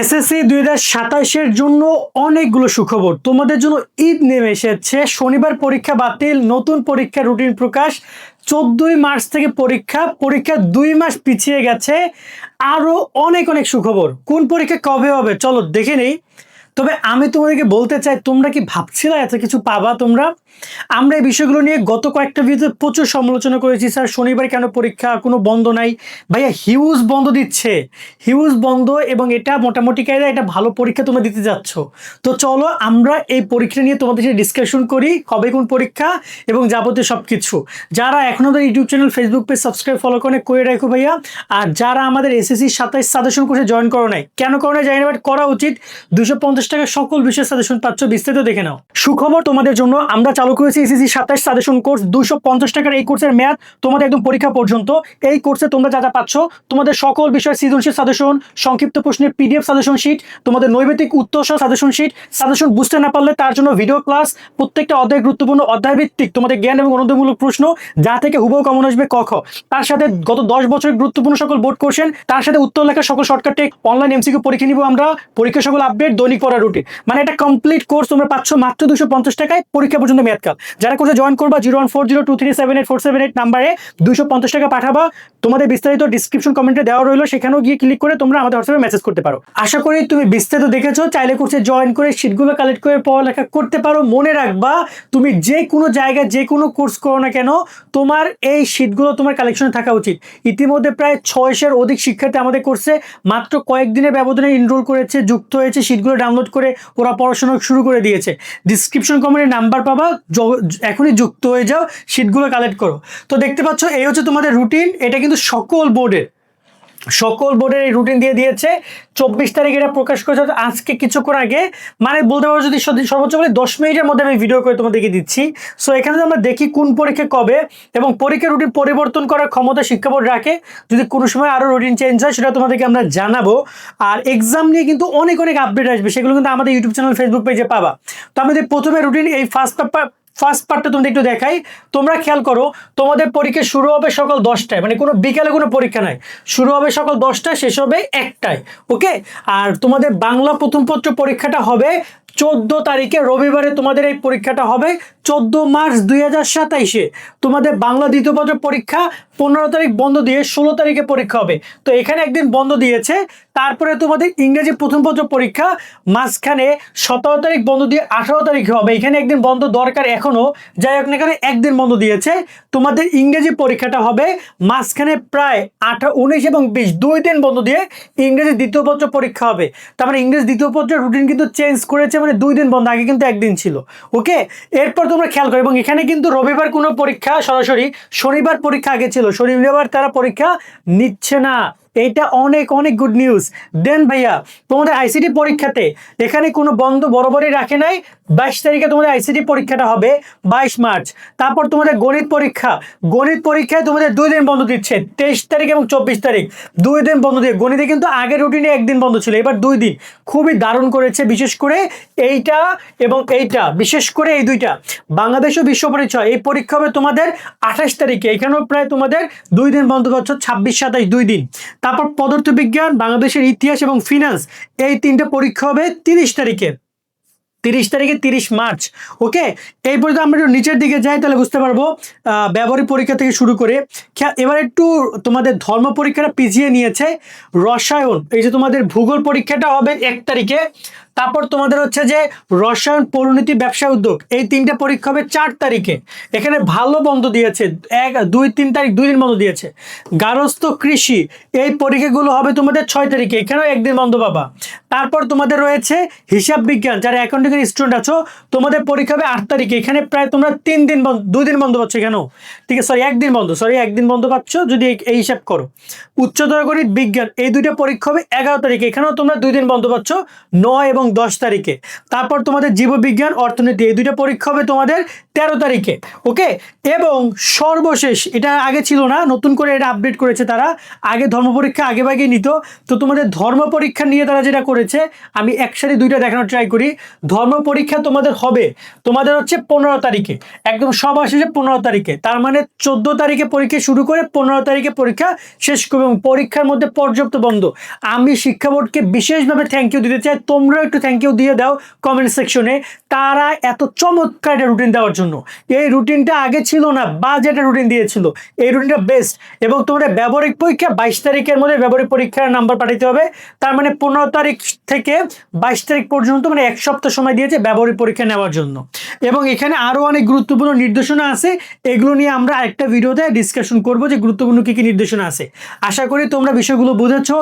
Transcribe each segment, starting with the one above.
SSC 2027-এর জন্য অনেকগুলো সুখবর। তোমাদের জন্য ঈদ নেমে এসেছে। শনিবার পরীক্ষা বাতিল, নতুন পরীক্ষা রুটিন প্রকাশ। 14ই মার্চ থেকে পরীক্ষা 2 মাস পিছিয়ে গেছে। আরও অনেক অনেক সুখবর। কোন পরীক্ষা কবে হবে চলো দেখে নেই। তবে আমি তোমাদেরকে বলতে চাই, তোমরা কি ভাবছিলে এত কিছু পাবা তোমরা? আমরা এই বিষয়গুলো নিয়ে গত কয়েকটা ভিডিওতে প্রচুর সমালোচনা করেছি। স্যার শনিবার কেন পরীক্ষা, কোনো বন্ধ নাই? ভাইয়া হিউজ বন্ধ দিচ্ছে, হিউজ বন্ধ, এবং এটা মোটামুটি কায়দা এটা ভালো পরীক্ষা তোমরা দিতে যাচ্ছ। তো চলো আমরা এই পরীক্ষা নিয়ে তোমাদের সাথে ডিসকাশন করি, কবে কোন পরীক্ষা এবং যাবতীয় সব কিছু। যারা এখনও আমাদের YouTube channel, Facebook page subscribe follow করে রাখো ভাইয়া। আর যারা আমাদের এসএসসি 27 সাজেশন কোর্সে জয়েন করো নাই, কেন করো নাই জানি না, বাট করা উচিত। 250 টাকা সকল বিষয়ের সাজেশন পাচ্ছ, বিস্তারিত দেখে নাও। সুখবর তোমাদের জন্য, আমরা চালু করেছি এসএসসি 27 সাজেশন কোর্স। 250 টাকার এই কোর্সের মেয়াদ তোমাদের একদম পরীক্ষা পর্যন্ত। এই কোর্সে তোমরা যা যা পাচ্ছ, তোমাদের সকল বিষয়ের সৃজনশীল সাজেশন, সংক্ষিপ্ত প্রশ্নের পিডিএফ সাজেশন শিট, তোমাদের নৈবেদিক উত্তর সহ সাজেশন শিট, সাজেশন বুঝতে না পারলে তার জন্য ভিডিও ক্লাস, প্রত্যেকটা অধ্যায় গুরুত্বপূর্ণ অধ্যায় ভিত্তিক তোমাদের জ্ঞান এবং অনুদয়মূলক প্রশ্ন, যা থেকে হুবহু কমন আসবে ক খ। তার সাথে গত 10 বছরের গুরুত্বপূর্ণ সকল বোর্ড কোশ্চেন, তার সাথে উত্তর লেখা সকল শর্টকাট টেক, অনলাইন এমসিকিউ পরীক্ষা নিব আমরা, পরীক্ষা সকল আপডেট, দৈনিক পড়া রুটিন, মানে একটা কমপ্লিট কোর্স তোমরা পাচ্ছ মাত্র 250 টাকায় পরীক্ষা পর্যন্ত মেয়াদকাল। যারা কোর্সে জয়েন করবা 01402378478 নাম্বারে 250 টাকা পাঠাবা। তোমাদের বিস্তারিত ডিসক্রিপশন কমেন্টে দেওয়া রইলো, সেখানেও গিয়ে ক্লিক করে তোমরা আমাদের হোয়াটসঅ্যাপে মেসেজ করতে পারো। আশা করি তুমি বিস্তারিত দেখেছো। চাইলে কোর্সে জয়েন করে শীটগুলো কালেক্ট করে পড়ালেখা করতে পারো। মনে রাখবা, তুমি যে কোনো জায়গায় যে কোনো কোর্স করো না কেন, তোমার এই শীটগুলো তোমার কালেকশনে থাকা উচিত। ইতিমধ্যে প্রায় 600-এর অধিক শিক্ষার্থী আমাদের কোর্সে মাত্র কয়েকদিনের ব্যবধানে এনরোল করেছে, যুক্ত হয়েছে, শীটগুলো ডাউনলোড করে ওরা পড়াশোনা শুরু করে দিয়েছে। ডিসক্রিপশন কমেন্টে নাম্বার পাবা, এখনই যুক্ত হয়ে যাও, শীটগুলো কালেক্ট করো। তো দেখতে পাচ্ছ এই হচ্ছে তোমাদের রুটিন। এটা কিন্তু সকল বোর্ডের এই রুটিন দিয়ে দিয়েছে। 24 তারিখ এটা প্রকাশ করেছে, আজকে কিছুক্ষণ আগে, মানে বলতে পারো যদি সর্বোচ্চ বলে 10 মিনিটের মধ্যে আমি ভিডিও করে তোমাদেরকে দিচ্ছি। সো এখানে আমরা দেখি কোন পরীক্ষা কবে, এবং পরীক্ষার রুটিন পরিবর্তন করার ক্ষমতা শিক্ষা বোর্ড রাখে। যদি কোনো সময় আরও রুটিন চেঞ্জ হয় সেটা তোমাদেরকে আমরা জানাবো। আর এক্সাম নিয়ে কিন্তু অনেক অনেক আপডেট আসবে, সেগুলো কিন্তু আমাদের ইউটিউব চ্যানেল, ফেসবুক পেজে পাবা। তো আমাদের প্রথমে রুটিন এই ফার্স্ট পার্টটা তোমাদের একটু দেখাই। তোমরা খেয়াল করো, তোমাদের পরীক্ষা শুরু হবে সকাল 10টায়, মানে কোনো বিকালে কোনো পরীক্ষা নাই, শুরু হবে সকাল 10টায়, শেষ হবে 1টায়। ওকে। আর তোমাদের বাংলা প্রথম পত্র পরীক্ষাটা হবে 14 তারিখে, রবিবারে তোমাদের এই পরীক্ষাটা হবে। 14 মার্চ 2027-এ তোমাদের বাংলা দ্বিতীয় পত্র পরীক্ষা। 15 তারিখ বন্ধ দিয়ে 16 তারিখে পরীক্ষা হবে। তো এখানে একদিন বন্ধ দিয়েছে। তারপরে তোমাদের ইংরেজি প্রথম পত্র পরীক্ষা মাঝখানে 17 তারিখ বন্ধ দিয়ে 18 তারিখে হবে। এখানে একদিন বন্ধ দরকার এখনো, যাই হোক না, এখানে একদিন বন্ধ দিয়েছে। তোমাদের ইংরেজি পরীক্ষাটা হবে মাঝখানে প্রায় 19 এবং 20, 2 দিন বন্ধ দিয়ে ইংরেজি দ্বিতীয় পত্র পরীক্ষা হবে। তার মানে ইংরেজি দ্বিতীয় পত্রের রুটিন কিন্তু চেঞ্জ করেছে, মানে 2 দিন বন্ধ, আগে কিন্তু একদিন ছিল। ওকে। এরপর তোমরা খেয়াল করো, এবং এখানে কিন্তু রবিবার কোনো পরীক্ষা সরাসরি, শনিবার পরীক্ষা আগে ছিল, শনিবার তারা পরীক্ষা নিচ্ছে না। এইটা অনেক অনেক গুড নিউজ। দেন ভাইয়া, তোমাদের আইসিটি পরীক্ষাতে এখানে কোনো বন্ধ বরাবরই রাখে নাই। 22 তারিখে তোমাদের আইসিটি পরীক্ষাটা হবে, 22 মার্চ। তারপর তোমাদের গণিত পরীক্ষায় তোমাদের 2 দিন বন্ধ দিচ্ছে, 23 তারিখ এবং 24 তারিখ, 2 দিন বন্ধ দিয়ে। গণিতে কিন্তু আগের রুটিনে একদিন বন্ধ ছিল, এবার 2 দিন। খুবই দারুণ করেছে, বিশেষ করে এইটা এবং এইটা, বিশেষ করে এই দুইটা। বাংলাদেশ ও বিশ্ব পরিচয় এই পরীক্ষা হবে তোমাদের 28 তারিখে, এখানেও প্রায় তোমাদের 2 দিন বন্ধ পাচ্ছ, 26, 27, 2 দিন। তারপর পদার্থবিজ্ঞান, বাংলাদেশের ইতিহাস এবং ফিনান্স, এই 3টে পরীক্ষা হবে 30 তারিখে, 30 মার্চ। ওকে। এই পর্যন্ত আমরা একটু নিচের দিকে যাই, তাহলে বুঝতে পারবো ব্যবহারিক পরীক্ষা থেকে শুরু করে। এবার একটু তোমাদের ধর্ম পরীক্ষাটা পিছিয়ে নিয়েছে। রসায়ন, এই যে তোমাদের ভূগোল পরীক্ষাটা হবে 1 তারিখে। তারপর তোমাদের হচ্ছে যে রসায়ন, পরিণতি, ব্যবসা, উদ্যোগ, এই 3টে পরীক্ষা হবে 4 তারিখে। এখানে ভালো বন্ধ দিয়েছে, 1, 2, 3 তারিখ 2 দিন বন্ধ দিয়েছে। গার্হস্থ্য, কৃষি, এই পরীক্ষাগুলো হবে তোমাদের 6 তারিখে, এখানেও একদিন বন্ধ পাবা। তারপর তোমাদের রয়েছে হিসাব বিজ্ঞান, যারা অ্যাকাউন্টিং স্টুডেন্ট আছো, তোমাদের পরীক্ষা হবে 8 তারিখে। এখানে প্রায় তোমরা 3 দিন বন্ধ, 2 দিন বন্ধ পাচ্ছ এখানেও, ঠিক আছে, একদিন বন্ধ পাচ্ছ যদি এই হিসাব করো। উচ্চতর গণিত, বিজ্ঞান, এই 2টা পরীক্ষা হবে 11 তারিখে, এখানেও তোমরা 2 দিন বন্ধ পাচ্ছ, 9 এবং 10 তারিখে। তারপর তোমাদের জীববিজ্ঞান, অর্থনীতি, এই 2টা পরীক্ষা হবে তোমাদের 13 তারিখে। ওকে। এবং সর্বশেষ, এটা আগে ছিল না, নতুন করে এটা আপডেট করেছে তারা। আগে ধর্ম পরীক্ষা আগে নিত। তো তোমাদের ধর্ম পরীক্ষা নিয়ে তারা যেটা করেছে, আমি একসাথে দুইটা দেখানোর ট্রাই করি। ধর্ম পরীক্ষা তোমাদের হবে, তোমাদের হচ্ছে 15 তারিখে, একদম সবার শেষে 15 তারিখে, তার মানে 14 তারিখে পরীক্ষা শুরু করে 15 তারিখে পরীক্ষা শেষ করবে, এবং পরীক্ষার মধ্যে পর্যাপ্ত বন্ধ। আমি শিক্ষা বোর্ডকে বিশেষভাবে থ্যাংক ইউ দিতে চাই, তোমরাও একটু থ্যাংক ইউ দিয়ে দাও কমেন্ট সেকশনে, তারা এত চমৎকার একটা রুটিন দেওয়ার জন্য। এই রুটিনটা আগে ছিল না, বাজেটের রুটিন দিয়েছিল, এই রুটিনটা বেস্ট। এবং তোমাদের ব্যবহারিক পরীক্ষা 22 তারিখের মধ্যে ব্যবহারিক পরীক্ষার নাম্বার পাঠাতে হবে, তার মানে 15 তারিখ থেকে 22 তারিখ পর্যন্ত মানে এক সপ্তাহ সময় দিয়েছে ব্যবহারিক পরীক্ষা নেওয়ার জন্য। এবং এখানে আরো অনেক গুরুত্বপূর্ণ নির্দেশনা আছে, এগুলো নিয়ে আমরা একটা ভিডিওতে ডিসকাশন করব যে গুরুত্বপূর্ণ কি কি নির্দেশনা আছে। আশা করি তোমরা বিষয়গুলো বুঝেছো।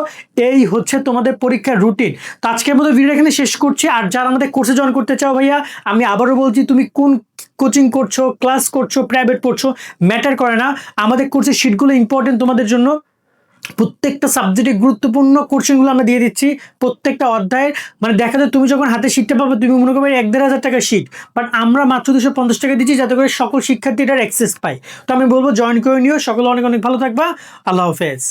এই হচ্ছে তোমাদের পরীক্ষার রুটিন। তো আজকের মতো ভিডিও এখানে শেষ করছি। আর যারা আমাদের কোর্সে জয়েন করতে চাও ভাইয়া, আমি আবারও বলছি, তুমি কোন কোচিং করছো, ক্লাস করছো, প্রাইভেট পড়ছো, ম্যাটার করে না, আমাদের কোর্সের শিটগুলো ইম্পর্টেন্ট তোমাদের জন্য। প্রত্যেকটা সাবজেক্টে গুরুত্বপূর্ণ কোশ্চেনগুলো আমরা দিয়ে দিচ্ছি প্রত্যেকটা অধ্যায়ের। মানে দেখা যায় তুমি যখন হাতে শিটটা পাবে তুমি মনে করবে 1-1.5 হাজার টাকার শিট, বাট আমরা মাত্র 250 টাকা দিচ্ছি যাতে করে সকল শিক্ষার্থীটার অ্যাক্সেস পায়। তো আমি বলবো জয়েন করে নিও। সকলে অনেক অনেক ভালো থাকবা। আল্লাহ হাফেজ।